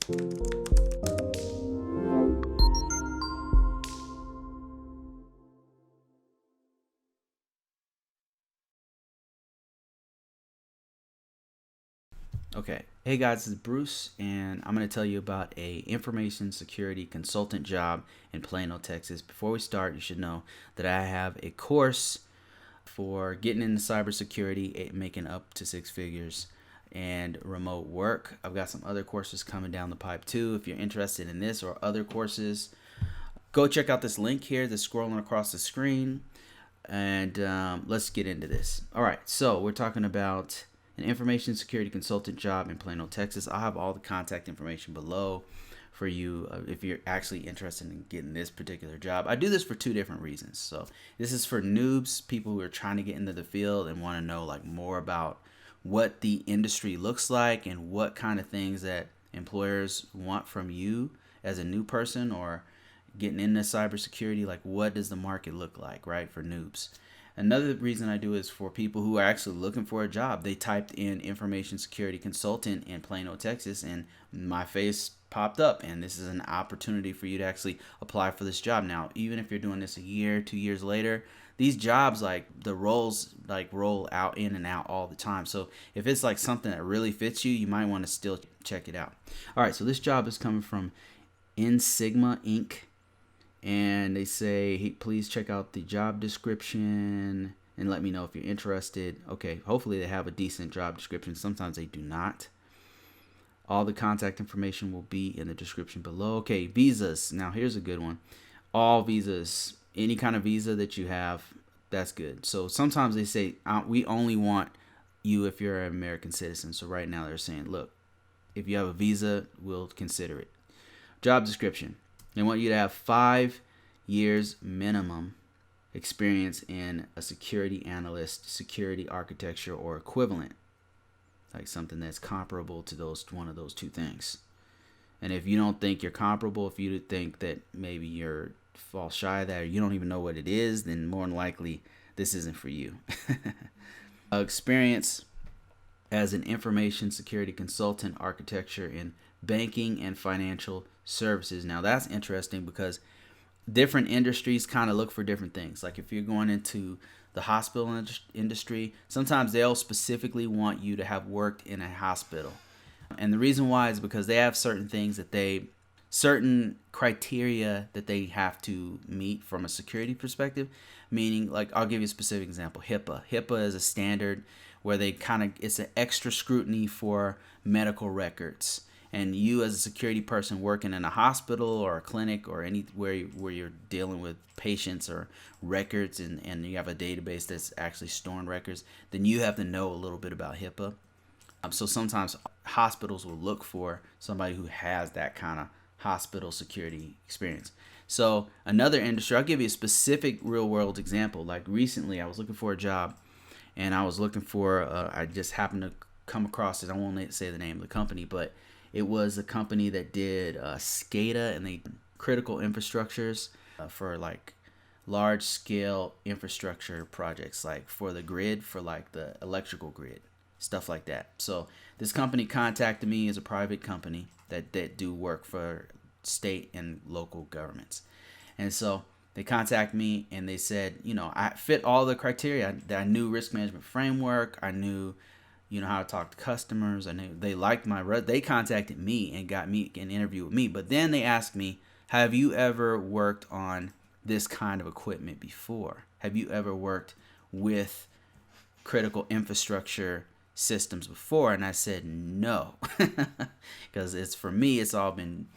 Okay, hey guys, this is Bruce, and I'm going to tell you about a information security consultant job in Plano, Texas. Before we start, you should know that I have a course for getting into cybersecurity, making up to six figures, and remote work. I've got some other courses coming down the pipe too. If you're interested in this or other courses, go check out this link here that's scrolling across the screen, and let's get into this. All right, so we're talking about an information security consultant job in Plano, Texas. I'll have all the contact information below for you if you're actually interested in getting this particular job. I do this for two different reasons. So this is for noobs, people who are trying to get into the field and want to know like more about what the industry looks like and what kind of things that employers want from you as a new person or getting into cybersecurity. Like, what does the market look like, right, for noobs? Another reason I do is for people who are actually looking for a job. They typed in information security consultant in Plano, Texas, and my face popped up, and this is an opportunity for you to actually apply for this job. Now, even if you're doing this a year, 2 years later, these jobs, like the roles, like roll out in and out all the time. So if it's like something that really fits you, you might want to still check it out. All right, so this job is coming from Insigma Inc. And they say, hey, please check out the job description and let me know if you're interested. Okay, hopefully they have a decent job description. Sometimes they do not. All the contact information will be in the description below. Okay, visas. Now here's a good one. All visas, any kind of visa that you have, that's good. So sometimes they say, we only want you if you're an American citizen. So right now they're saying, look, if you have a visa, we'll consider it. Job description. They want you to have 5 years minimum experience in a security analyst, security architecture, or equivalent, like something that's comparable to one of those two things. And if you don't think you're comparable, if you think that maybe you're fall shy of that, or you don't even know what it is, then more than likely this isn't for you. Experience as an information security consultant, architecture in banking and financial services. Now that's interesting because different industries kind of look for different things. Like if you're going into the hospital industry, sometimes they'll specifically want you to have worked in a hospital. And the reason why is because they have certain things that certain criteria that they have to meet from a security perspective. Meaning, like, I'll give you a specific example. HIPAA is a standard where it's an extra scrutiny for medical records. And you as a security person working in a hospital or a clinic or anywhere where you're dealing with patients or records and you have a database that's actually storing records, then you have to know a little bit about HIPAA. So sometimes hospitals will look for somebody who has that kind of hospital security experience. So another industry, I'll give you a specific real world example. Like recently I was looking for a job and I was looking for, I just happened to come across it. I won't say the name of the company, but it was a company that did SCADA and they critical infrastructures for like large scale infrastructure projects, like for the grid, for like the electrical grid, stuff like that. So this company contacted me as a private company that do work for state and local governments. And so they contacted me and they said, I fit all the criteria. I knew risk management framework. I knew how to talk to customers. I knew they liked they contacted me and got me an interview with me. But then they asked me, have you ever worked on this kind of equipment before? Have you ever worked with critical infrastructure systems before? And I said, no, because it's all been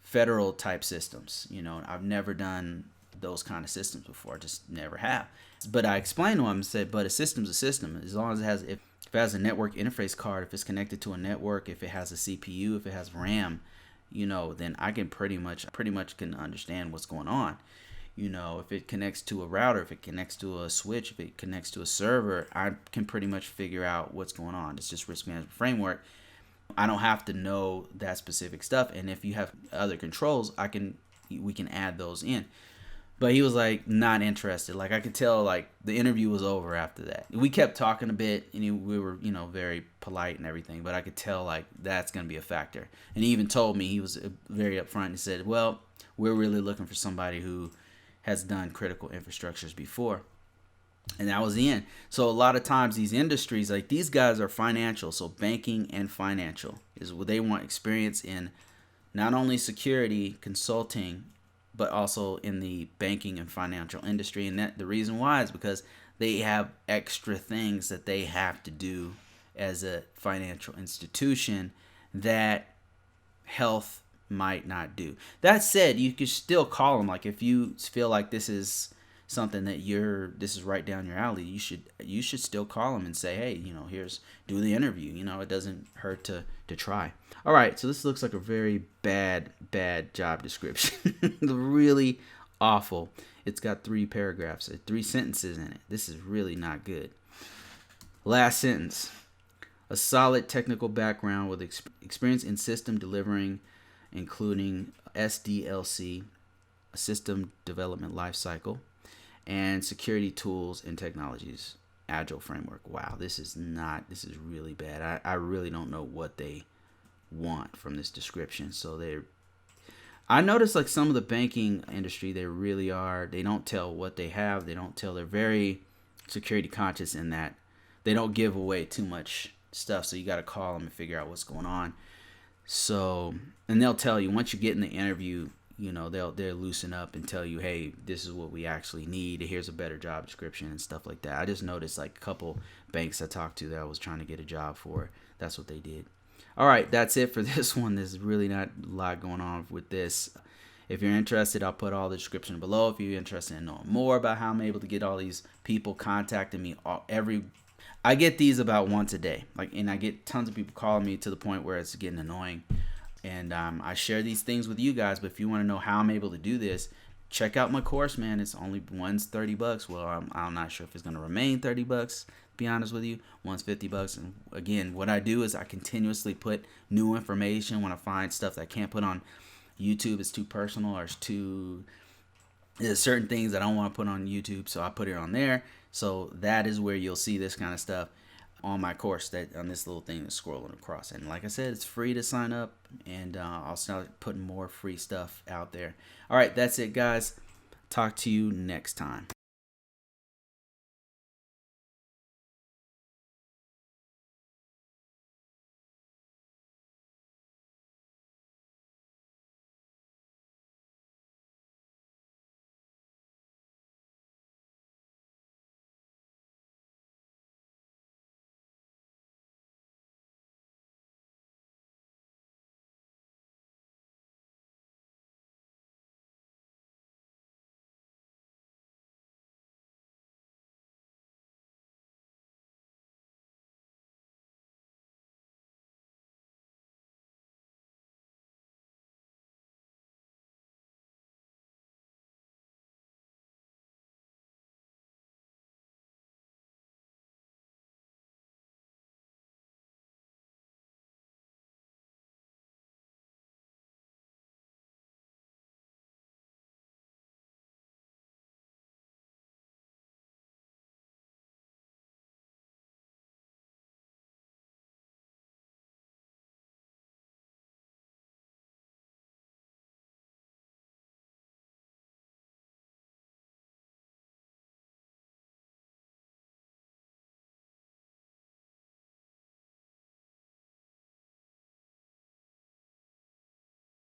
federal type systems. I've never done those kind of systems before. Just never have. But I explained to them and said, but a system's a system. As long as if it has a network interface card, if it's connected to a network, if it has a CPU, if it has RAM, then I can pretty much can understand what's going on. If it connects to a router, if it connects to a switch, if it connects to a server, I can pretty much figure out what's going on. It's just risk management framework. I don't have to know that specific stuff. And if you have other controls, we can add those in. But he was like not interested. Like I could tell like the interview was over after that. We kept talking a bit and we were, very polite and everything, but I could tell like that's going to be a factor. And he even told me, he was very upfront. He said, "Well, we're really looking for somebody who has done critical infrastructures before." And that was the end. So a lot of times these industries, like these guys are financial, so banking and financial is what they want experience in, not only security consulting, but also in the banking and financial industry. And that the reason why is because they have extra things that they have to do as a financial institution that health might not do. That said, you could still call them. Like if you feel like this is something that this is right down your alley, you should still call them and say, hey, do the interview. It doesn't hurt to try. All right, so this looks like a very bad job description. Really awful. It's got 3 paragraphs, 3 sentences in it. This is really not good. Last sentence: a solid technical background with experience in system delivering, including SDLC, a system development lifecycle, and security tools and technologies, Agile framework. Wow, this is really bad. I really don't know what they want from this description. So I noticed like some of the banking industry, they don't tell what they have. They're very security conscious in that they don't give away too much stuff. So you got to call them and figure out what's going on. So, and they'll tell you once you get in the interview, they'll loosen up and tell you, hey, this is what we actually need. Here's a better job description and stuff like that. I just noticed like a couple banks I talked to that I was trying to get a job for, that's what they did. All right, that's it for this one. There's really not a lot going on with this. If you're interested, I'll put all the description below. If you're interested in knowing more about how I'm able to get all these people contacting me I get these about once a day. And I get tons of people calling me to the point where it's getting annoying. And I share these things with you guys. But if you want to know how I'm able to do this, check out my course, man. One's $30. Well, I'm not sure if it's going to remain $30. Be honest with you, one's $50. And again, what I do is I continuously put new information when I find stuff that I can't put on YouTube. It's too personal, or there's certain things that I don't want to put on YouTube, so I put it on there. So that is where you'll see this kind of stuff on my course, that on this little thing that's scrolling across. And like I said, it's free to sign up, and I'll start putting more free stuff out there. All right, that's it, guys. Talk to you next time.